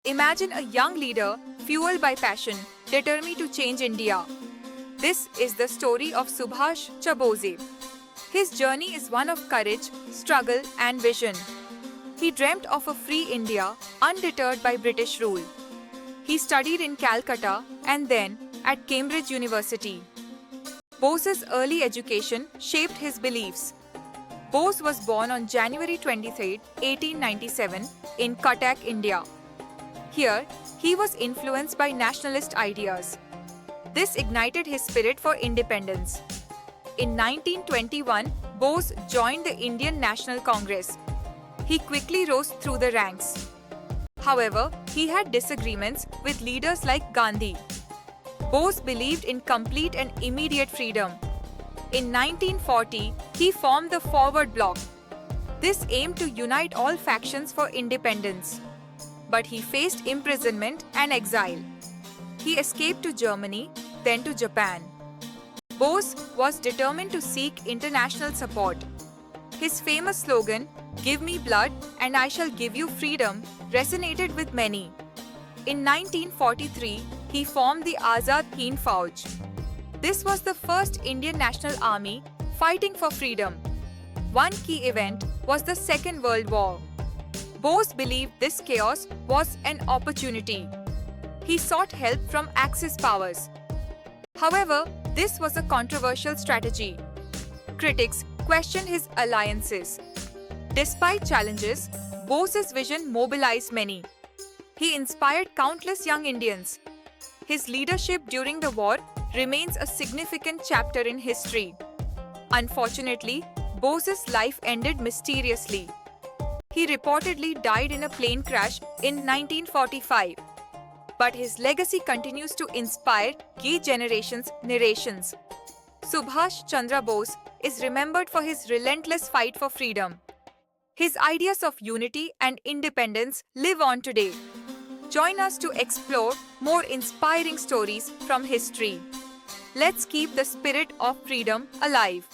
Imagine a young leader fueled by passion, determined to change India. This is the story of Subhash Chandra Bose. His journey is one of courage, struggle, and vision. He dreamt of a free India, undeterred by British rule. He studied in Calcutta and then at Cambridge University. Bose's early education shaped his beliefs. Bose was born on January 23, 1897, in Cuttack, India. Here, he was influenced by nationalist ideas. This ignited his spirit for independence. In 1921, Bose joined the Indian National Congress. He quickly rose through the ranks. However, he had disagreements with leaders like Gandhi. Bose believed in complete and immediate freedom. In 1940, he formed the Forward Bloc. This aimed to unite all factions for independence. But he faced imprisonment and exile. He escaped to Germany, then to Japan. Bose was determined to seek international support. His famous slogan, "Give me blood and I shall give you freedom," resonated with many. In 1943, he formed the Azad Hind Fauj. This was the first Indian National Army fighting for freedom. One key event was the Second World War. Bose believed this chaos was an opportunity. He sought help from Axis powers. However, this was a controversial strategy. Critics questioned his alliances. Despite challenges, Bose's vision mobilized many. He inspired countless young Indians. His leadership during the war remains a significant chapter in history. Unfortunately, Bose's life ended mysteriously. He reportedly died in a plane crash in 1945. But his legacy continues to inspire key generations' narrations. Subhash Chandra Bose is remembered for his relentless fight for freedom. His ideas of unity and independence live on today. Join us to explore more inspiring stories from history. Let's keep the spirit of freedom alive.